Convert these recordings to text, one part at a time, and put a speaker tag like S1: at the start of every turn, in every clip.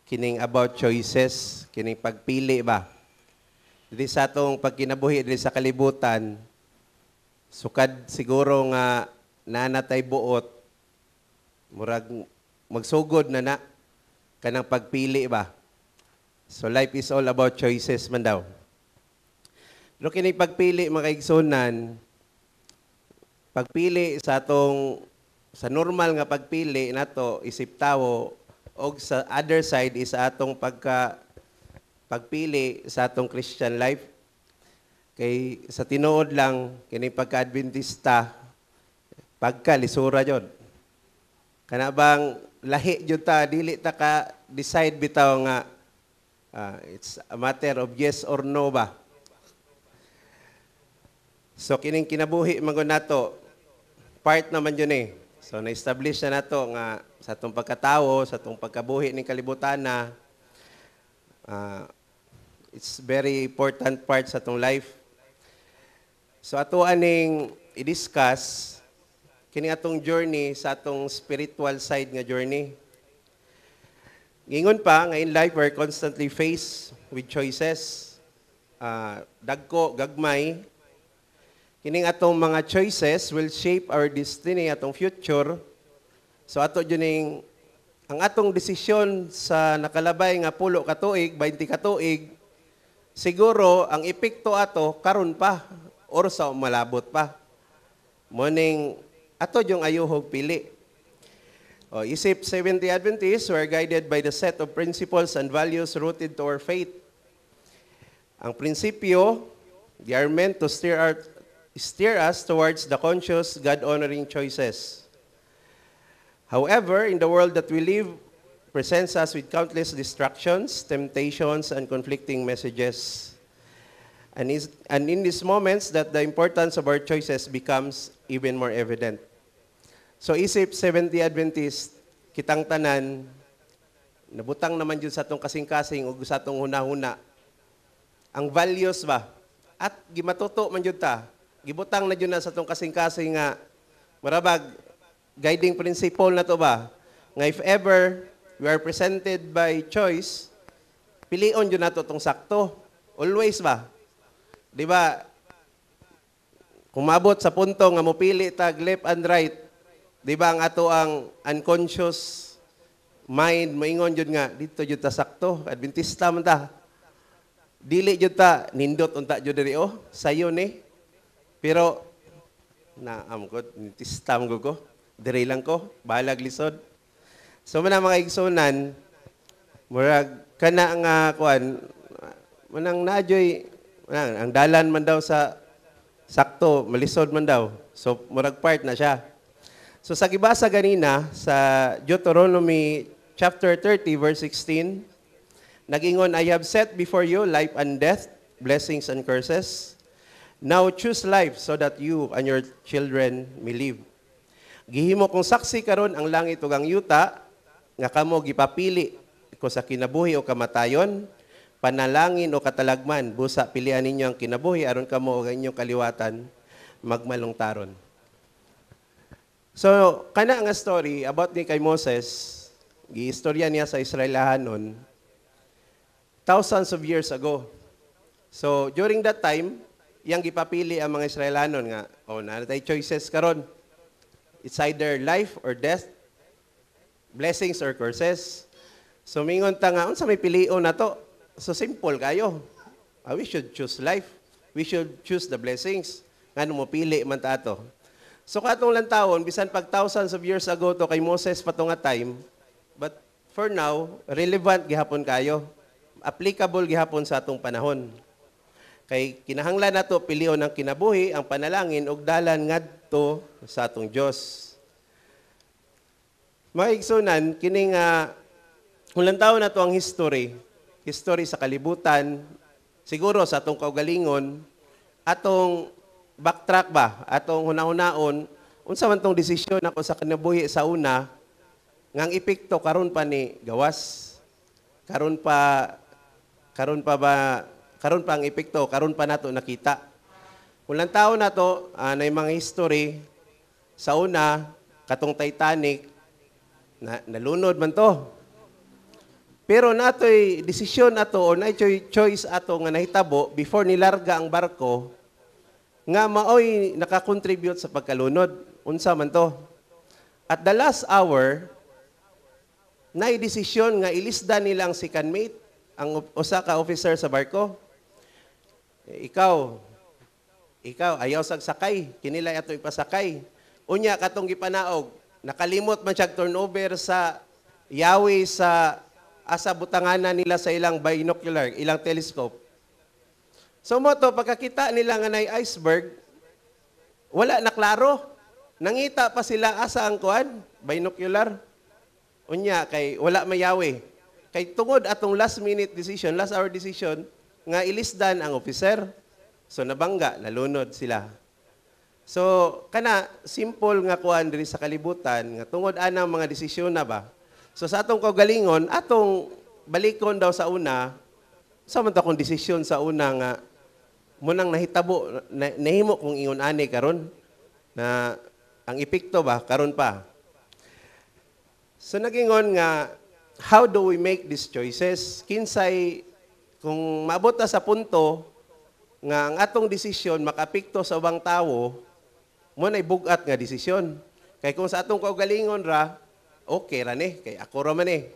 S1: kining about choices, kining pagpili ba. Dili sa atong pagkinabuhi dili sa kalibutan, sukad siguro nga nanatay buot, murag magsugod na kanang pagpili ba. So life is all about choices man daw. Pero kining pagpili mga kaigsunan, pagpili sa atong sa normal nga pagpili nato isip tawo og sa other side is atong pagpili sa atong Christian life. Kay sa tinuod lang kini pagka-Adventista pagkalisura jud. Kana bang lahi jud ta dili ta ka decide bitaw nga it's a matter of yes or no ba. So kining kinabuhi man nato part naman yun eh. So na-establish na nato nga sa atong pagkatawo, sa atong pagkabuhi ning kalibutan na it's very important part sa atong life. So ato aning i-discuss kini atong journey sa atong spiritual side nga journey. Ingon pa nga in life we're constantly faced with choices. Dagko, gagmay. Kining atong mga choices will shape our destiny, atong future. So ato juning ang atong desisyon sa nakalabay nga 10 ka tuig, 20 ka tuig, siguro ang epekto ato karon pa or sa malabot pa. Morning ato yung ayuhog pili. Isip Seventh-day Adventists were guided by the set of principles and values rooted to our faith. Ang prinsipyo, they are meant to steer us towards the conscious, God-honoring choices. However, in the world that we live, presents us with countless distractions, temptations, and conflicting messages. And in these moments that the importance of our choices becomes even more evident. So isip Seventh-day Adventist, kitang tanan, nabutang naman dyan sa atong kasing-kasing o sa atong huna-huna. Ang values ba? At gimatuto man dyan ta. Gibutang na dyan na sa itong kasing-kasing nga marabag, guiding principle na to ba? Nga if ever we are presented by choice, pilion dyan na to itong sakto. Always ba? Di ba? Kung mabot sa punto nga mupili tag left and right, di ba ang ato ang unconscious mind, maingon dyan nga, dito dyan ta sakto, Adventista man ta. Dili dyan ta, nindot unta dyan diri sayo ni. Pero, naamkod, nitistam ko, diri lang ko, bahalag lisod. So, mga igsunan, murag, kana nga, manang nadyoy, ang dalan man daw sa sakto, malisod man daw. So, murag part na siya. So, sa gibasa ganina, sa Deuteronomy chapter 30, verse 16, nagingon, I have set before you life and death, blessings and curses. Now choose life so that you and your children may live. Gihimo kong saksi karon ang langit ug ang yuta nga kamo gipapili ko sa kinabuhi o kamatayon, panalangin o katalagman, busa pilian ninyo ang kinabuhi aron kamo og inyong kaliwatan magmalungtaron. So kana nga story about ni kay Moses, giistorya niya sa Israelahanon thousands of years ago. So during that time, yang gipapili ang mga Israelanon nga, natay choices karon. It's either life or death, blessings or curses. So mingon ta nga, unsa may pilion na to? So simple kayo. We should choose life. We should choose the blessings. Ngano mo pili man ta ato. So katong lantawon, bisan pag thousands of years ago to kay Moses pato nga time, but for now, relevant gihapon kayo. Applicable gihapon sa atong panahon. Kay kinahanglan nato pilion ang kinabuhi, ang panalangin ug dalan ngadto sa atong Dios. Mga igsunan, kining ulang taon na to ang history sa kalibutan, siguro sa atong kaugalingon, atong backtrack ba, atong hunahunaon, unsa man tong desisyon ako sa kinabuhi sa una, ngang epekto karon pa ni gawas, karon pa ang epekto, karon pa nato nakita. Ulang taon na to, na mga history, sa una, katong Titanic, nalunod man to. Pero natoy desisyon ato o na choice ato nga nahitabo before nilarga ang barko nga maoy nakakontribute sa pagkalunod. Unsa man to? At the last hour, na desisyon nga ilisda nila ang second mate, ang usa ka officer sa barko. Ikaw ayaw sagsakay, kinila ato ipasakay. Unya katong gipanaog, nakalimot man siya turnover sa yawi sa asa butanganan nila sa ilang binocular, ilang telescope. So mo to, pagkakita nila nga nay iceberg, wala na klaro. Nangita pa sila asa ang kuan, binocular. Unya, kay wala mayawi. Kay tungod atong last hour decision, nga ilisdan ang officer. So nabangga, nalunod sila. So, kana, simple nga kuan diri sa kalibutan, nga tungod anang mga desisyon na ba? So sa atong kaugalingon, atong balikon daw sa una, sa man akong desisyon sa una nga, munang nahitabo, nahimo kung ingon ani karon na ang epekto ba, karon pa. So nagingon nga, how do we make these choices? Kinsay, kung maabot ta sa punto, nga ang atong desisyon makapikto sa ubang tawo, mo na ibugat nga desisyon. Kay kung sa atong kaugalingon ra, okay ra ni, kay ako ra man eh.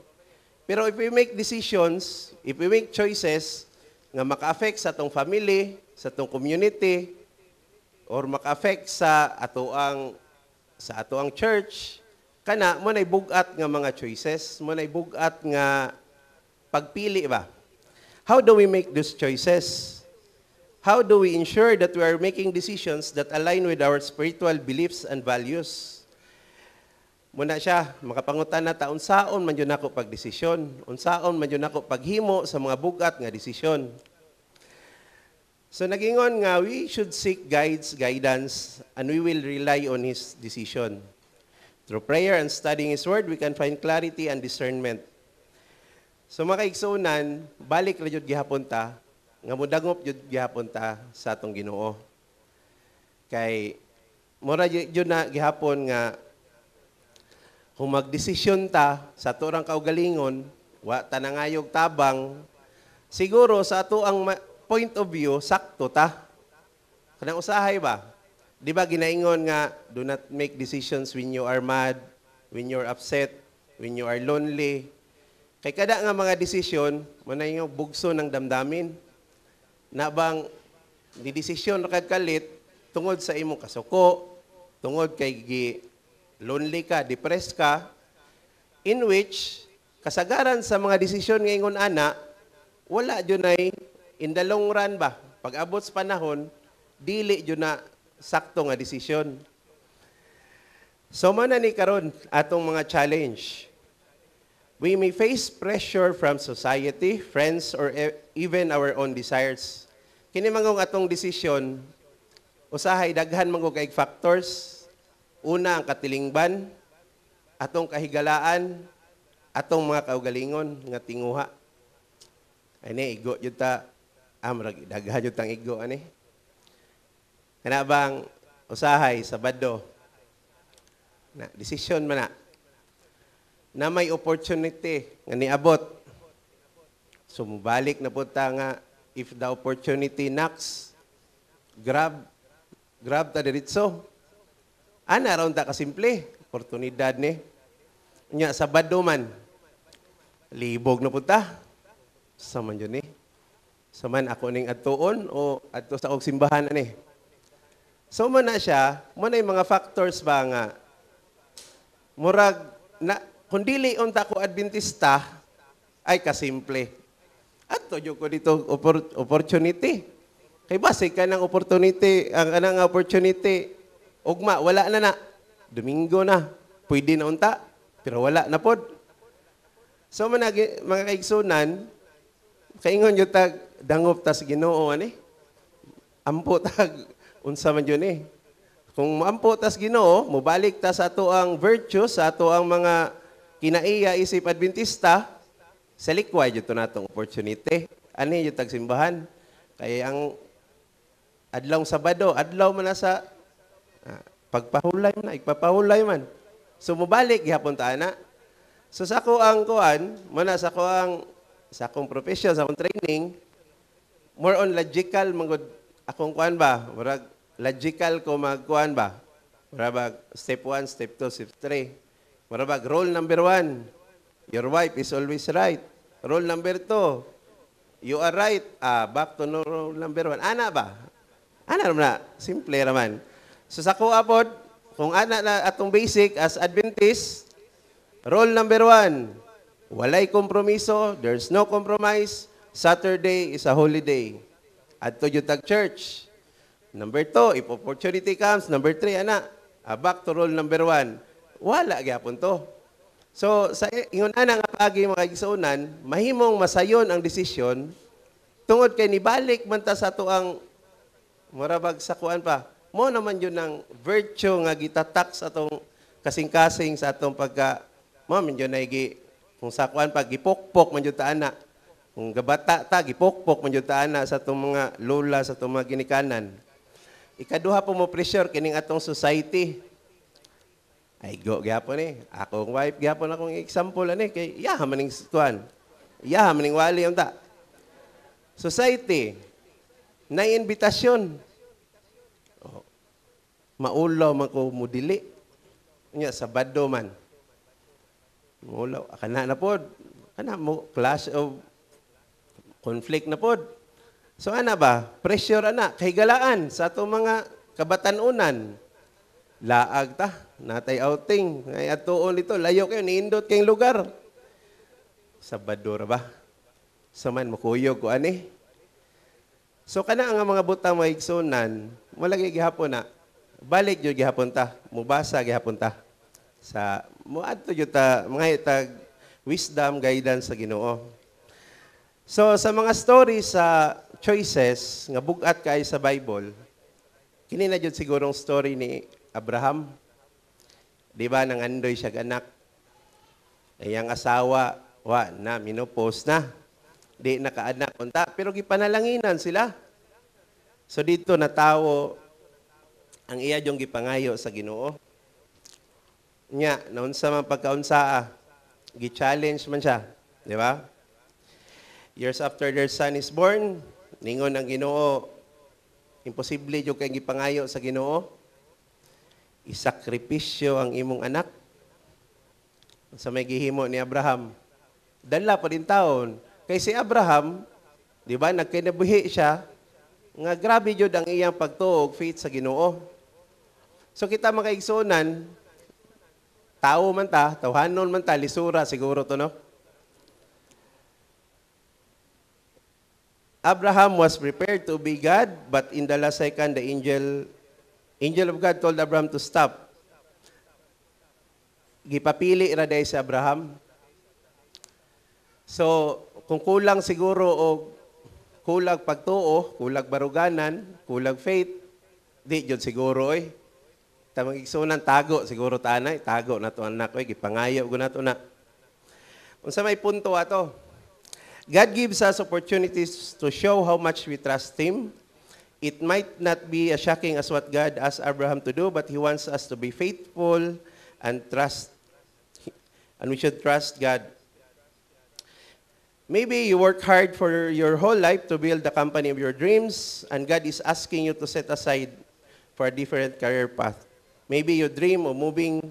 S1: Pero if we make decisions, if we make choices nga maka-affect sa atong family, sa atong community, or maka-affect sa atoang church, kana mo na ibugat nga mga choices, mo na ibugat nga pagpili ba. How do we make those choices? How do we ensure that we are making decisions that align with our spiritual beliefs and values? Muna siya, makapangutan na ta, unsaon man yun ako pagdesisyon, unsaon man yun ako paghimo sa mga bugat nga desisyon. So nagingon nga, we should seek guidance, and we will rely on His decision. Through prayer and studying His Word, we can find clarity and discernment. So makaigsunan, balik na yun gihapon ta, nga mudagop yun gihapon ta sa atong Ginoo. Kay, mura yun na gihapon nga, kung magdesisyon ta sa turang kaugalingon, wa ta nangayog tabang, siguro sa ato ang point of view, sakto ta. Kanang usahay ba? Di ba ginaingon nga, do not make decisions when you are mad, when you're upset, when you are lonely. Kay kada nga mga desisyon, manay nga bugso ng damdamin. Na bang di-desisyon na kagkalit tungod sa imong kasuko, tungod kay lonely ka, depressed ka, in which kasagaran sa mga desisyon ngayon ana, wala dyan ay in the long run ba? Pag abot sa panahon, dili dyan na sakto nga desisyon. So man ni karon atong mga challenge. We may face pressure from society, friends, or even our own desires. Kini mangong atong desisyon, usahay daghan mangong kay factors. Una, ang katilingban, atong kahigalaan, atong mga kaugalingon nga tinguha. Ani, igo yun ta, daghan yun tang igo, ani. Kana bang usahay, Sabado, na, desisyon man na may opportunity nga niabot. So, mubalik na po ta nga, if the opportunity knocks, grab ta diritso. Ana raon ta kasimple, oportunidad ni. Nya Sabado man, libog na po ta. Saman yun ni. Saman ako ning adtuon o adto sa og simbahan ani. So man na siya, mo na yung mga factors ba nga murag na kung dili unta ko Adventista ay kasimple. At to ko dito opportunity. Kay base ka ng opportunity, ang anang opportunity ugma wala na. Domingo na. Pwede na unta, pero wala na pod. So mga kaigsunan, kaingon yung tag dangop tas Ginoo ani. Ampo tag unsa man yun eh. Kung maampo tas Ginoo, mobalik ta sa ato ang virtues, sa ato ang mga kinaiya isip Adventista, sa likway yun natong opportunity. Ani yung tagsimbahan. Kaya ang adlaw Sabado, adlaw man na sa pagpahulay man, igpapahulay man. So mobalik gihapon ta ana. So sa ako ang kuan, muna sa akong profession, sa akong training, more on logical mangod akong kuan ba? Murag logical ko magkuan ba? Murag step 1, step 2, step 3. Murag rule number 1, your wife is always right. Rule number 2, you are right. Back to no rule number 1. Ana ba? Ana naman na. Simple raman. So sa ko apod, kung ana na atong basic as Adventist, rule number 1, walay kompromiso, there's no compromise. Saturday is a holiday. Adto jud tag church. Number 2, if opportunity comes. Number 3, ana, back to rule number 1. Wala gyapon to. So, sa ingon ana nga paagi mga igsuonan, mahimong masayon ang desisyon tungod kay nibalik man ta sa tuang murabag sa kuan pa. Mo naman yun ang virtue nga gitatak sa atong kasing-kasing sa atong pagka mo man yun ay kung sa kuan pa gipokpok man yun ta ana. Kung gabata ta gipokpok man yun ta ana sa atong mga lola, sa atong mga ginikanan. Ikaduha po mo pressure kining atong society. Ay go gyapon ni. Akong wife gyapon akong example ani kay iya maning kuan. Iya maning wali unta. Society na invitasyon. Oh. Maulaw man ko mudili. Nya Sabado man. Maulaw kana na pod. Kana mo clash of conflict na pod. So ana ba? Pressure ana kay galaan sa atong mga kabatanunan. Laag ta, natay outing. Ngay atuon dito, layo kayo, niindot kayong lugar. Sabado ra ba? Saman makuyog ko ani. So kana ang mga butang mga igsunan, malagi gihapon na. Balik jud gihapon ta, mubasa gihapon ta. Sa muadto jud ta mga itag wisdom guidance sa Ginoo. So sa mga stories sa choices nga bugat kay sa Bible, kini na jud sigurong story ni Abraham. Di ba nangandoy siya anak? Iyang asawa, na menopause na. Di nakaanak unta, pero gipanalanginan sila. So dito natawo ang iya yung gipangayo sa Ginoo. Nya, naunsa man pagkaunsaa, gi-challenge man siya, di ba? Years after their son is born, ningon ang Ginoo, imposible yung kay gipangayo sa Ginoo. Isakripisyo ang imong anak. Sa may gihimo ni Abraham. Dala pa din taon. Kay si Abraham, di ba, nagkinabuhi siya, nga grabe jud ang iyang pagtuog, faith sa Ginoo. So kita mga igsunan, tao man ta, tawhanon man ta, lisura siguro to, no? Abraham was prepared to be God, but in the last second, the angel of God told Abraham to stop. Gipapili ra day si Abraham. So, kung kulang siguro o kulag pagtuo, kulag baruganan, kulag faith, di jud siguro eh. Tamang igsunan tago siguro tanay, tago na to anak oy, gipangayo ko na to na. Unsa may punto ato? God gives us opportunities to show how much we trust Him. It might not be as shocking as what God asked Abraham to do, but He wants us to be faithful and trust, and we should trust God. Maybe you work hard for your whole life to build the company of your dreams, and God is asking you to set aside for a different career path. Maybe you dream of moving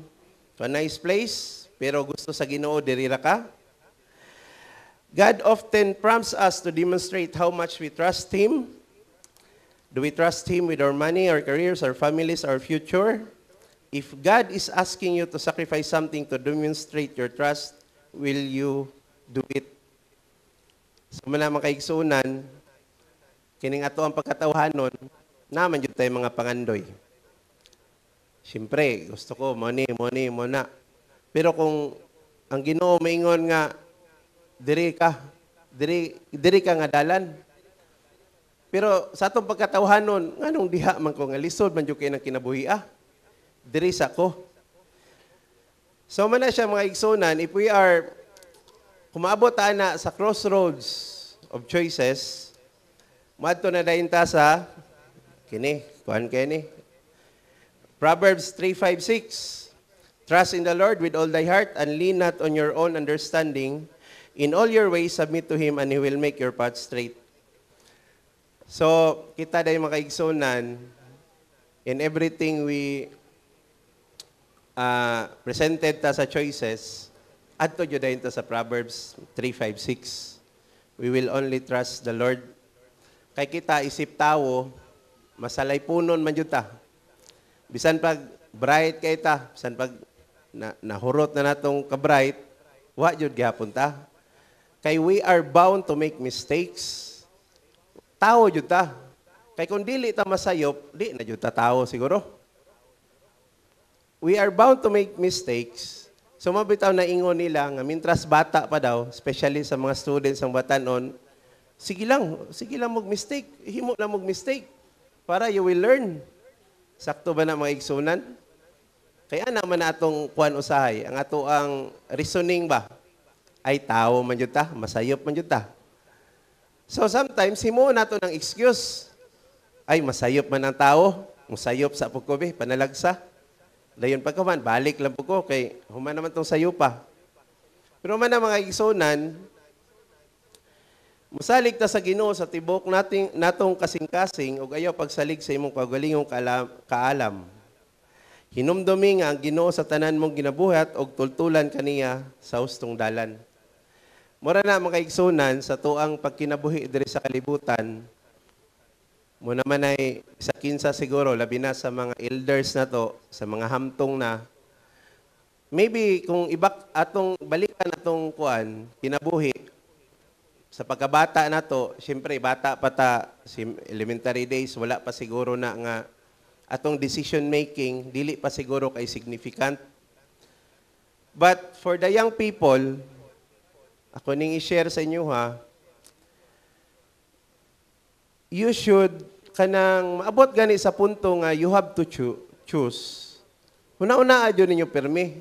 S1: to a nice place, pero gusto sa Ginoo diri ra ka. God often prompts us to demonstrate how much we trust Him. Do we trust Him with our money, our careers, our families, our future? If God is asking you to sacrifice something to demonstrate your trust, will you do it? So muna mga kaigsunan, kining ato ang pagkatawhanon, naman yun tayo mga pangandoy. Siyempre, gusto ko, money, muna. Pero kung ang Ginoo maingon nga, diri ka nga dalan. Pero sa atong pagkatawhanon, nganong diha man ko nga lisod man jud kay nang kinabuhi diri sa ko. So man na siya mga igsunan, if we are kumaabot ana sa crossroads of choices, madto na dayon ta sa kini, kuan kini. Proverbs 3:5-6. Trust in the Lord with all thy heart and lean not on your own understanding. In all your ways, submit to Him and He will make your path straight. So, kita day makaigsunan, in everything we presented ta sa choices, adto jud dayon ta sa Proverbs 3:5-6. We will only trust the Lord. Kay kita isip tawo, masalay punon man jud ta. Bisan pag bright kay ta, bisan pag nahurot na natong ka-bright, wa jud gyapon ta. Kay we are bound to make mistakes. Tao jud ta. Kay kung dili ta masayop, di na jud ta tao siguro. We are bound to make mistakes. So mabitaw na ingon nila nga mintras bata pa daw, especially sa mga students ng Batanon, sige lang mag-mistake. Himo lang mag-mistake para you will learn. Sakto ba na mga igsunan? Kaya naman na atong kuan usahay, ang ato ang reasoning ba? Ay tao man jud ta, masayop man jud ta. So sometimes himo nato ng excuse. Ay masayop man ang tao, musayop sa pagkobe, panalagsa. Dayon pagkaman, balik lang po ko kay human naman tong sayupa. Pero man na mga igsunan, musalig ta sa Ginoo sa tibok natong kasing-kasing ug ayaw pagsalig sa imong kaugalingong kaalam. Hinumdumi nga ang Ginoo sa tanan mong ginabuhat og tultulan kaniya sa hustong dalan. Mura na mga igsunan sa tuang pagkinabuhi diri sa kalibutan. Mo naman ay sa kinsa siguro labi na sa mga elders na to, sa mga hamtong na. Maybe kung atong balikan atong kuan, kinabuhi sa pagkabata na to, syempre bata pa ta, elementary days, wala pa siguro na nga atong decision making, dili pa siguro kay significant. But for the young people, ako ning i-share sa inyo ha, you should kanang maabot gani sa punto nga you have to choose. Una-una adyo ninyo permi.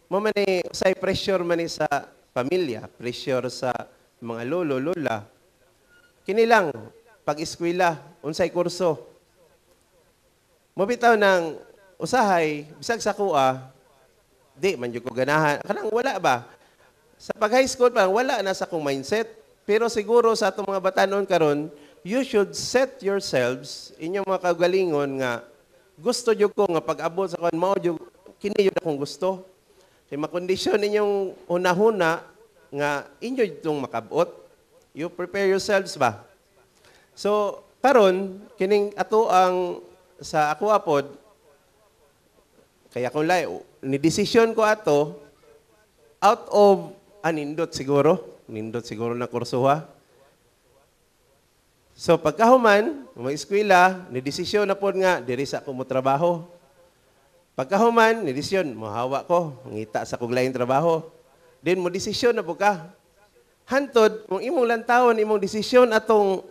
S1: Mo man ni say pressure man ni sa pamilya, pressure sa mga lolo, lola. Kini lang pag-eskwela, unsay kurso. Mabitaw ng usahay, bisag sa kuha, di man jud ko ganahan. Kanang wala ba? Sa pag-high school pa, wala na sa akong mindset. Pero siguro sa atong mga batanon karon, you should set yourselves inyong mga kagalingon nga gusto jud ko nga pag-abot sa kon mao jud kini jud akong gusto. Kay makondisyon inyong una-huna nga inyo itong makabot. You prepare yourselves ba? So, karon kining ato ang sa ako apod, kaya kung ni decision ko ato, out of nindot siguro na kursuha. So pagkahuman, mag-eskwela, ni desisyon na po nga, diri sa ako mo trabaho. Pagkahuman, ni desisyon, mahawa ko, ngita sa kong laing trabaho. Then mo desisyon na po ka. Hantod, kung imong lantawon, imong desisyon atong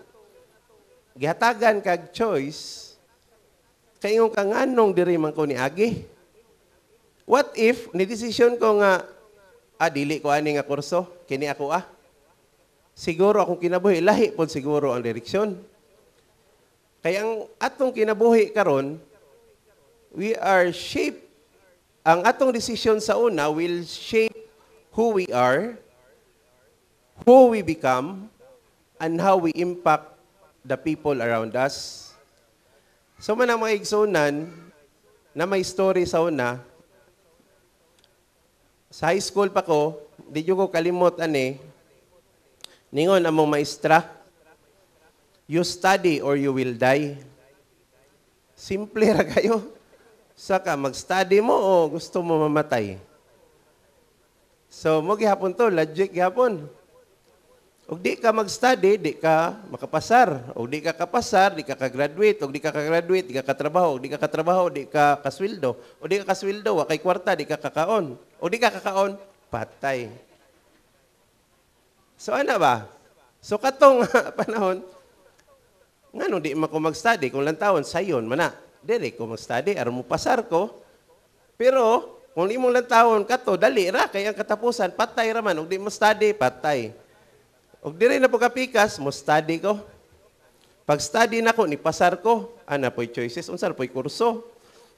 S1: gihatagan kag choice, kayong kanganong diri man ko ni Agi. What if, ni desisyon ko nga, dili ko ani nga kurso, kini ako siguro akong kinabuhi, lahi po siguro ang direksyon. Kaya ang atong kinabuhi karon, we are shaped, ang atong decision sa una will shape who we are, who we become, and how we impact the people around us. So man ang mga igsunan, na may story sa una, sa high school pa ko, di ko kalimot ningon among maestra, you study or you will die. Simple ra kayo. Saka mag-study mo o gusto mo mamatay. So, mo gihapon to, logic gihapon. Og di ka mag-study, di ka makapasar. Og di ka kapasar, di ka ka-graduate. Og di ka ka-graduate, di ka katrabaho. Og di ka katrabaho, di ka kasweldo. Og di ka kasweldo, wakay kwarta, di ka kakaon. Og di ka kakaon, patay. So, ano ba? So, katong panahon, nga nung di man ko mag-study, kung lang taon, sayon, mana. Dili ko mag-study, aram mo pasar ko. Pero, kung di mo lang taon, kato, dali ra, kaya ang katapusan, patay raman. Og di mo study, patay. Og di rin na po kapikas, mo study ko. Pag study na ko, ni pasar ko, ana po'y choices, unsan po'y kurso.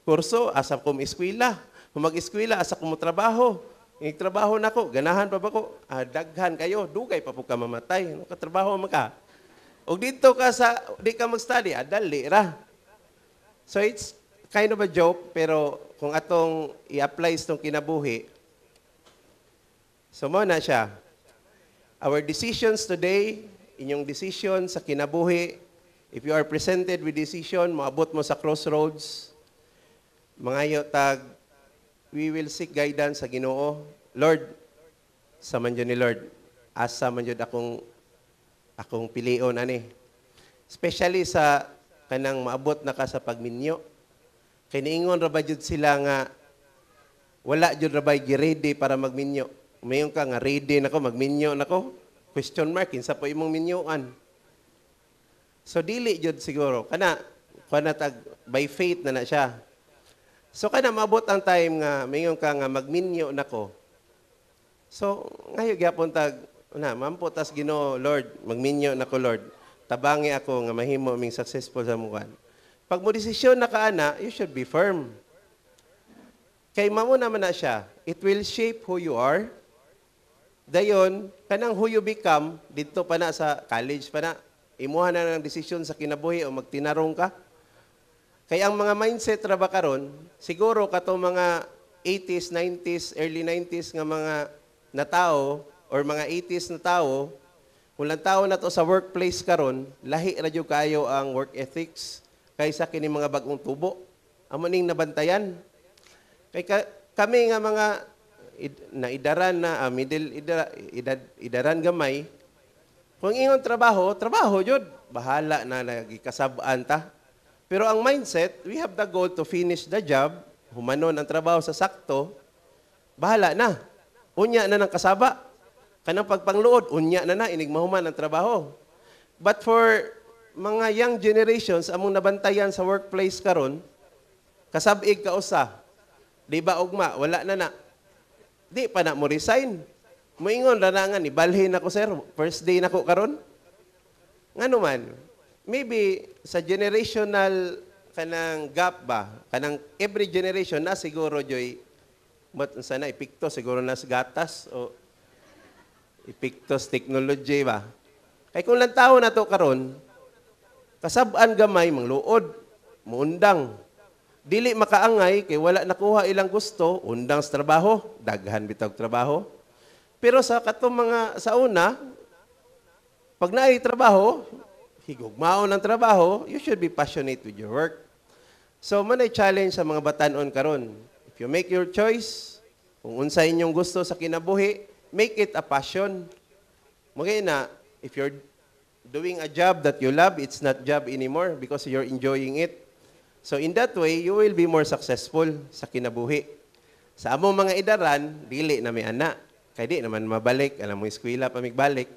S1: Kurso, asa ko eskwela. Humag-eskwela, asa ko mo trabaho. Yung trabaho na ko, ganahan pa ba ko? Daghan kayo, dugay pa po ka mamatay. Katrabaho mo ka. O dito ka di ka mag-study, dali ra. So it's kind of a joke, pero kung atong i-apply itong kinabuhi, so mo na siya. Our decisions today, inyong decision sa kinabuhi, if you are presented with decision, maabot mo sa crossroads, mga tag, we will seek guidance sa Ginoo. Lord, sa man ni Lord, asa man akong pilion ani. Especially sa kanang maabot na ka sa pagminyo. Kiniingon ra ba jud sila nga wala jud ra ba gi-ready para magminyo. Mayon ka nga ready nako magminyo nako. Question mark kinsa po imong minyoan. So dili jud siguro kana tag by faith na siya. So kana maabot ang time nga mayon ka nga magminyo nako. So ngayo gyapon tag mampo tas Ginoo, Lord, magminyo nako Lord. Tabangi ako nga mahimo ming successful sa mukan. Pag mo desisyon na kaana, you should be firm. Kay mamo naman na siya, it will shape who you are. Dayon, kanang who you become, dito pa na sa college pa na, imuha na ng desisyon sa kinabuhi o magtinarong ka. Kaya ang mga mindset ra ba karon, siguro kato mga 80s, 90s, early 90s nga mga na tao or mga 80s na tao, kung lang tao na to sa workplace karon, lahi ra jud kayo ang work ethics kaysa kini mga bagong tubo. Amo ning nabantayan. Kay kami nga mga idaran na idaran gamay, kung ingon trabaho jud, bahala na lagi kasab-an ta. Pero ang mindset, we have the goal to finish the job, humanon ang trabaho sa sakto, bahala na. Unya na ng kasaba. Kanang pagpangluod, unya na inigmahuman ang trabaho. But for mga young generations, among nabantayan sa workplace karon, kasabig ka usa. Di ba ugma, wala na. Di pa na mo resign. Moingon ra na nga ni balhin ako sir, first day nako karon. Ngano man, maybe sa generational kanang gap ba, kanang every generation na siguro joy sana ipikto siguro nas gatas o ipiktos technology ba. Kay kung lang tao na to karon, kasab-an gamay mangluod, muundang. Dili makaangay kay wala nakuha ilang gusto, undang sa trabaho, daghan bitag trabaho. Pero sa katong mga sa una, pag naay trabaho, higugmaon ang trabaho, you should be passionate with your work. So manay challenge sa mga batan-on karon. If you make your choice, kung unsa inyong gusto sa kinabuhi, make it a passion. Mugay na, if you're doing a job that you love, it's not job anymore because you're enjoying it. So in that way, you will be more successful sa kinabuhi. Sa among mga idaran, dili na may anak. Kaya di naman mabalik, alam mo, eskwela pa migbalik.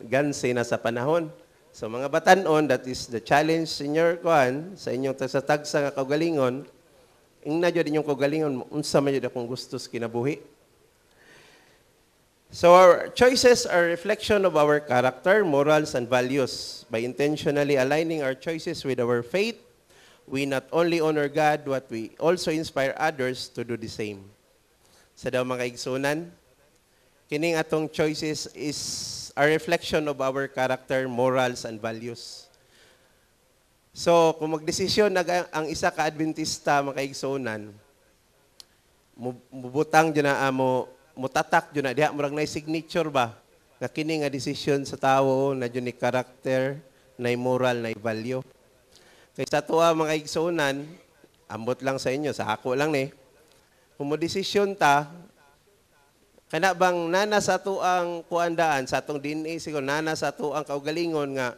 S1: Gansi na sa panahon. So mga batanon, that is the challenge in your sa inyong tagsa-tagsa nga kaugalingon, ing na jud inyong kaugalingon, unsa man jud akong gusto sa kinabuhi. So our choices are a reflection of our character, morals, and values. By intentionally aligning our choices with our faith, we not only honor God, but we also inspire others to do the same. Sa daw mga igsunan, kining atong choices is a reflection of our character, morals, and values. So, kung magdesisyon ang isa ka Adventista, mga igsunan, mubutang dyan na mutatak dyan na, diha murag na signature ba, nga kini nga desisyon sa tao, na dyan ni character, na moral, na value. Kaya sa tuwa mga igsunan, ambot lang sa inyo, sa ako lang kung mo desisyon ta, kana bang nana sa ato ang kuandaan, sa atong DNA siguro, nana sa ato ang kaugalingon nga,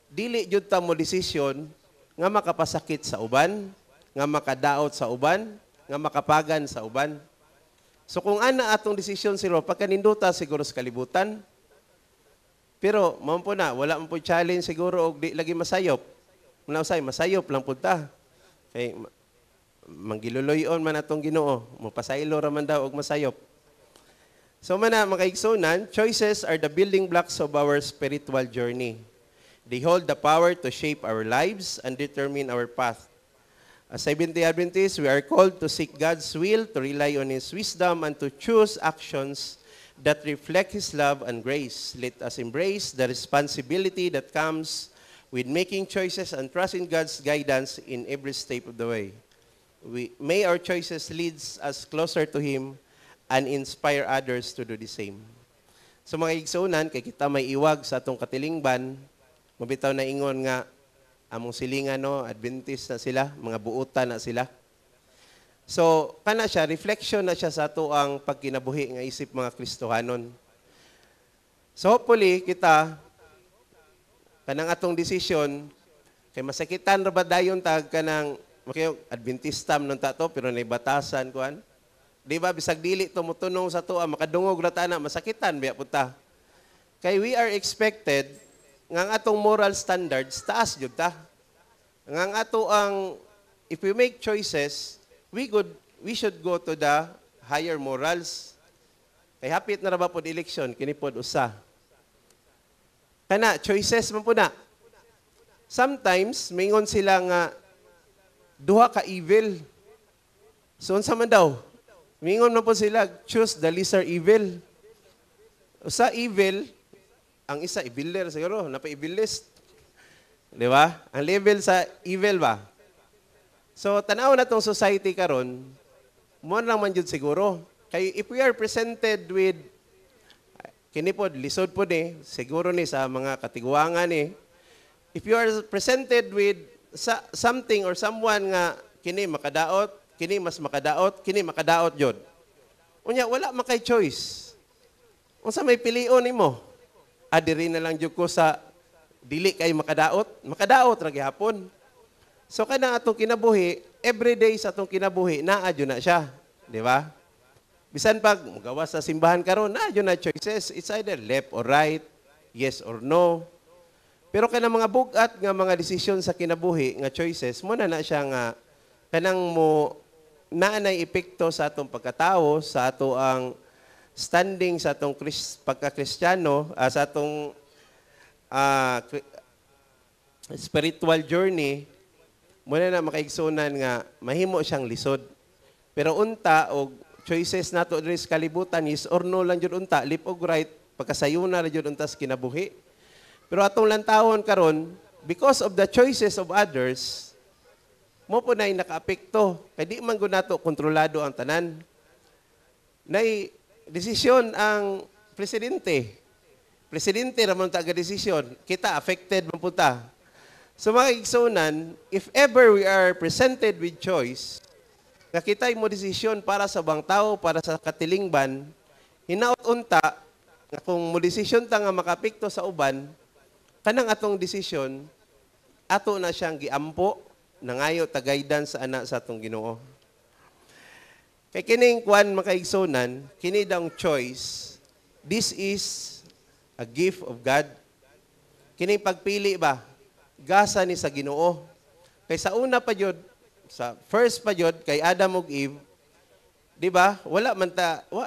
S1: dili jud ta mo desisyon nga makapasakit sa uban, nga makadaot sa uban, nga makapagan sa uban. So kung ana atong desisyon siguro, pagkaninduta siguro sa kalibutan, pero mampo na, wala man po challenge siguro o di lagi masayop. Unausay, masayop lang po ta. Kay manggiluloyon man atong Ginoo, mapasaylo ra man daw og masayop. So mga igsunan, choices are the building blocks of our spiritual journey. They hold the power to shape our lives and determine our path. As Seventh-day Adventists, we are called to seek God's will, to rely on His wisdom, and to choose actions that reflect His love and grace. Let us embrace the responsibility that comes with making choices and trust in God's guidance in every step of the way. May our choices lead us closer to Him and inspire others to do the same. So mga igsunan, kay kita may iwag sa atong katilingban, mabitaw na ingon nga, among silingan, no, Adventist na sila, mga buutan na sila. So, kana siya, reflection na siya sa ato ang pagkinabuhi nga isip mga Kristohanon. So, hopefully, kita, kanang atong desisyon, kay masakitan ra ba dayon tag kanang, Adventistam nung tato, pero naibatasan, kuhan. Di ba, bisag dili to mutunong sa to, makadungog na tana, masakitan, biya puta. Kay we are expected, ngang atong moral standards, taas yun ta. Ngang ato ang, if we make choices, we should go to the higher morals. Kay hapit na ra ba po election, kinipod usa. Kana, choices man po na. Sometimes, mingon sila nga, duha ka evil. So, unsa man daw? Mingon na po sila, choose the lesser evil. Sa evil, ang isa, eviler siguro, napa-evil list. Di ba? Ang level sa evil ba? So, tanaw na tong society karon, mo lang man yun siguro. Kaya if we are presented with, kinipod, lisod po ni, siguro ni sa mga katiguangan ni, if you are presented with something or someone nga, kini makadaot, kini mas makadaot, kini makadaot yun. Unya, wala makay choice. Unsa may pilion nimo? Adiri na lang jud ko sa dili kay makadaot. Makadaot ra gihapon. So kana atong kinabuhi, every day sa atong kinabuhi, naa jud na siya, di ba? Bisan pag gawas sa simbahan karon, naa jud na choices. It's either left or right, yes or no. Pero kana mga bugat nga mga desisyon sa kinabuhi nga choices, mo na siya nga kanang mo naanay epekto sa atong pagkatao, sa ato ang standing sa atong pagka-Kristiyano, sa atong spiritual journey, muna na makaigsunan nga mahimo siyang lisod. Pero unta og choices nato diri sa kalibutan is or no lang jud unta, lip og right, pagkasayuna ra jud unta sa kinabuhi. Pero atong lantawon karon, because of the choices of others, mo po na'y nakaapekto. Kaya di man gud nato kontrolado ang tanan. Na'y desisyon ang presidente. Presidente ramon taga desisyon. Kita affected man po ta. So mga igsunan, if ever we are presented with choice, nga kita'y mo desisyon para sa bang tao, para sa katilingban, hinaot unta, nga kung mo desisyon ta nga makapekto sa uban, kanang atong desisyon, ato na siyang giampo, nangayo tagaydan sa anak sa atong Ginoo. Kay kining kuan makaigsonan, kini daw choice, this is a gift of God. Kining pagpili ba, gasa ni sa Ginoo. Kay sa una pa jud, sa first pa jud kay Adam ug Eve, di ba? Wala man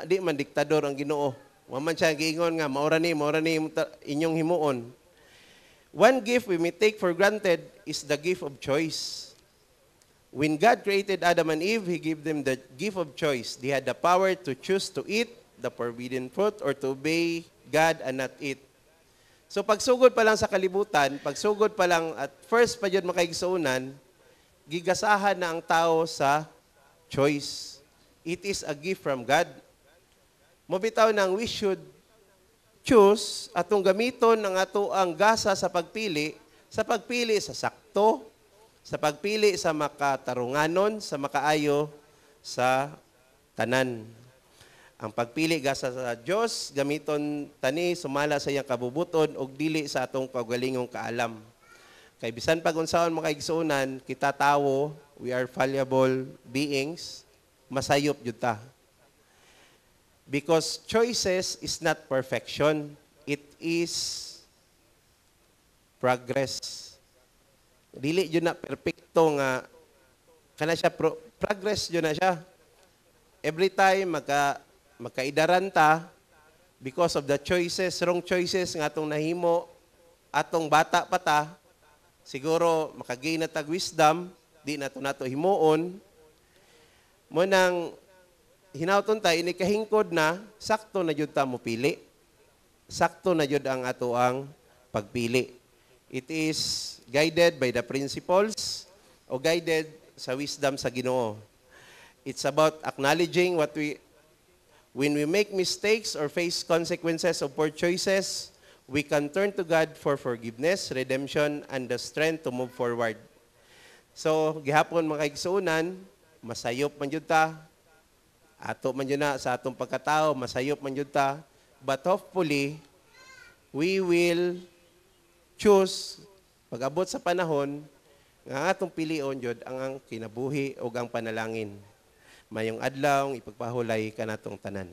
S1: di man diktador ang Ginoo. Wa man siya giingon nga maura ni inyong himuon. One gift we may take for granted is the gift of choice. When God created Adam and Eve, He gave them the gift of choice. They had the power to choose to eat the forbidden fruit or to obey God and not eat. So pagsugod pa lang sa kalibutan, pagsugod pa lang at first pa yun makaigsuunan, gigasahan na ang tao sa choice. It is a gift from God. Mabitaw nang we should choose atong gamiton ang ato ang gasa sa pagpili sa sakto, sa pagpili sa makatarunganon, sa makaayo sa tanan. Ang pagpili gasa sa Dios gamiton tani sumala sa iyang kabubuton og dili sa atong kaugalingong kaalam. Kay bisan pag unsaon makaigsuonan, kita tawo, we are fallible beings, masayop jud ta. Because choices is not perfection, it is progress. Dili yun na perfecto nga kana siya progress yun na siya. Every time magkaidaran ta because of the choices, wrong choices nga atong nahimo atong bata pa ta, siguro makagain na tag wisdom, di na to nato himuon, mo nang hinauton tayo, inikahingkod na, sakto na jud ta mo pili. Sakto na jud ang ato ang pagpili. It is guided by the principles o guided sa wisdom sa Ginoo. It's about acknowledging when we make mistakes or face consequences of poor choices, we can turn to God for forgiveness, redemption, and the strength to move forward. So, gihapon mga igsuunan, masayop man jud ta, ato man jud na sa atong pagkatao, masayop man jud ta, but hopefully, we will choose, pag-abot sa panahon, nga atong pilion jud ang kinabuhi o ang panalangin. Mayong adlaw, ipagpahulay kanatong tanan.